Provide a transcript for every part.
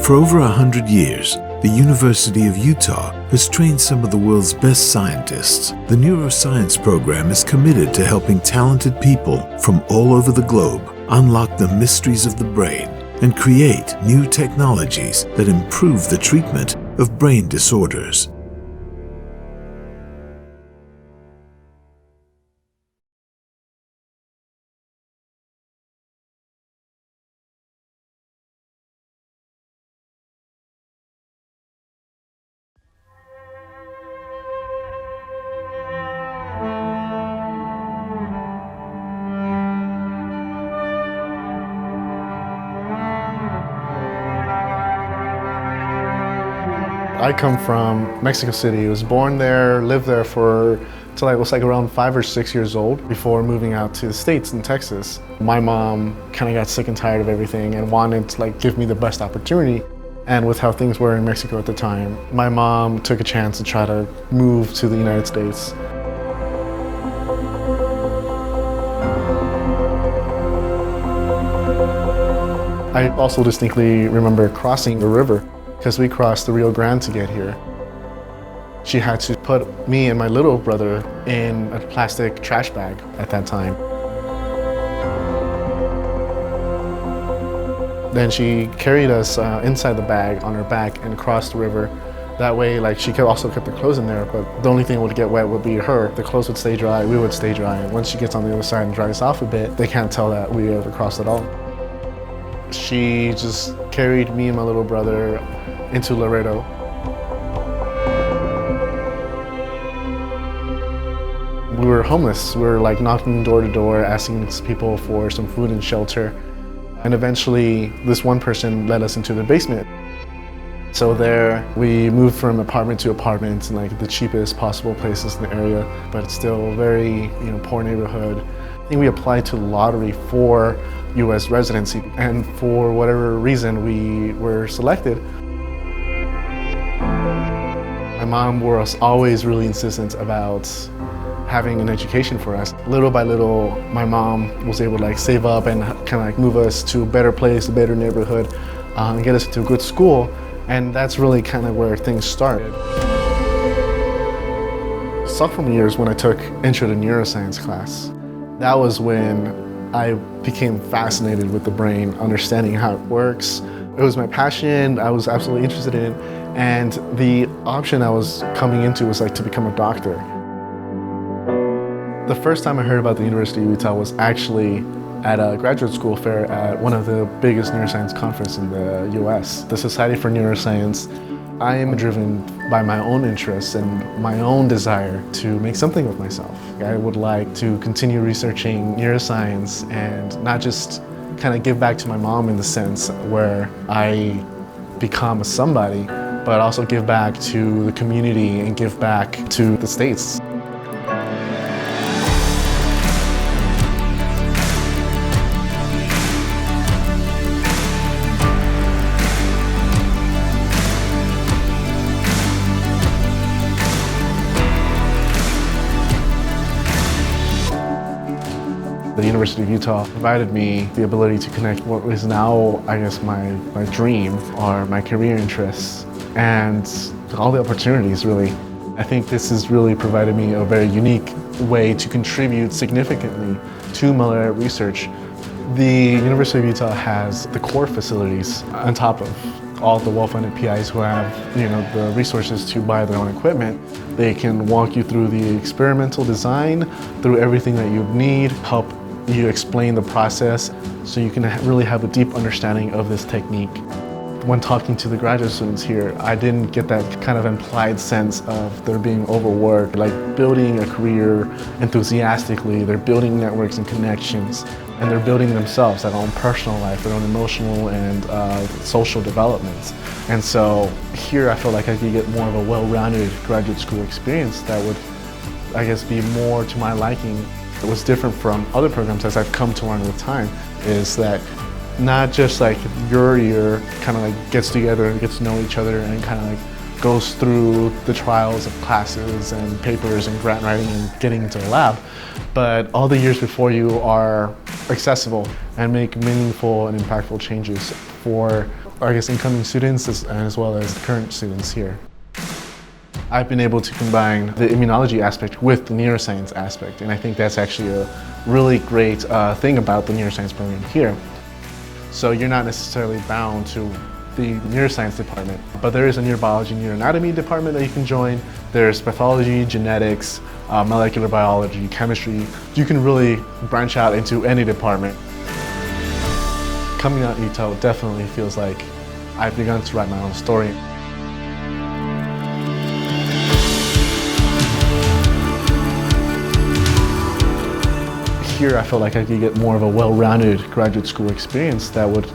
For over 100 years, the University of Utah has trained some of the world's best scientists. The Neuroscience Program is committed to helping talented people from all over the globe unlock the mysteries of the brain and create new technologies that improve the treatment of brain disorders. I come from Mexico City. I was born there, lived there till I was like around 5 or 6 years old before moving out to the States in Texas. My mom kind of got sick and tired of everything and wanted to give me the best opportunity. And with how things were in Mexico at the time, my mom took a chance to try to move to the United States. I also distinctly remember crossing the river, because we crossed the Rio Grande to get here. She had to put me and my little brother in a plastic trash bag at that time. Then she carried us inside the bag on her back and across the river. That way, she also kept the clothes in there, but the only thing that would get wet would be her. The clothes would stay dry, we would stay dry. And once she gets on the other side and dries off a bit, they can't tell that we ever crossed at all. She just carried me and my little brother into Laredo. We were homeless. We were knocking door to door, asking people for some food and shelter. And eventually, this one person led us into the basement. So there, we moved from apartment to apartment in the cheapest possible places in the area, but it's still a very poor neighborhood. I think we applied to lottery for U.S. residency, and for whatever reason, we were selected. My mom was always really insistent about having an education for us. Little by little, my mom was able to save up and move us to a better place, a better neighborhood, and get us into a good school. And that's really where things started. Sophomore year is when I took Intro to Neuroscience class. That was when I became fascinated with the brain, understanding how it works. It was my passion, I was absolutely interested in it, and the option I was coming into was to become a doctor. The first time I heard about the University of Utah was actually at a graduate school fair at one of the biggest neuroscience conferences in the US, the Society for Neuroscience. I am driven by my own interests and my own desire to make something of myself. I would like to continue researching neuroscience and not just give back to my mom in the sense where I become a somebody, but also give back to the community and give back to the States. The University of Utah provided me the ability to connect what is now, I guess, my dream or my career interests and all the opportunities, really. I think this has really provided me a very unique way to contribute significantly to malaria research. The University of Utah has the core facilities on top of all the well-funded PIs who have the resources to buy their own equipment. They can walk you through the experimental design, through everything that you need, help you explain the process so you can really have a deep understanding of this technique. When talking to the graduate students here, I didn't get that implied sense of they're being overworked, building a career enthusiastically. They're building networks and connections, and they're building themselves, their own personal life, their own emotional and social developments. And so here I feel like I could get more of a well-rounded graduate school experience that would, I guess, be more to my liking. What's different from other programs, as I've come to learn with time, is that not just your year gets together and gets to know each other and goes through the trials of classes and papers and grant writing and getting into the lab, but all the years before you are accessible and make meaningful and impactful changes for incoming students as well as current students here. I've been able to combine the immunology aspect with the neuroscience aspect, and I think that's actually a really great thing about the neuroscience program here. So you're not necessarily bound to the neuroscience department, but there is a neurobiology and neuroanatomy department that you can join. There's pathology, genetics, molecular biology, chemistry. You can really branch out into any department. Coming out of Utah definitely feels like I've begun to write my own story. Here I felt like I could get more of a well-rounded graduate school experience that would,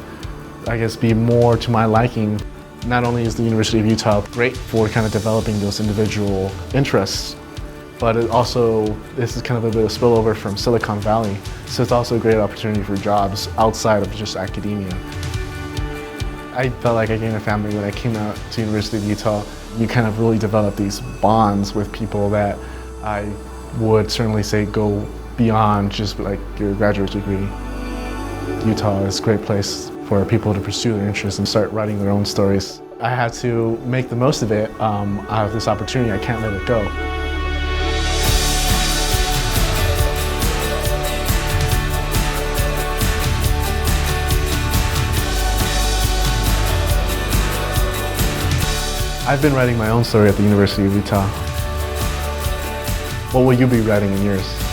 I guess, be more to my liking. Not only is the University of Utah great for kind of developing those individual interests, but this is kind of a bit of spillover from Silicon Valley. So it's also a great opportunity for jobs outside of just academia. I felt like I gained a family when I came out to the University of Utah. You kind of really develop these bonds with people that I would certainly say go beyond just like your graduate degree. Utah is a great place for people to pursue their interests and start writing their own stories. I had to make the most of it, out of this opportunity. I can't let it go. I've been writing my own story at the University of Utah. What will you be writing in yours?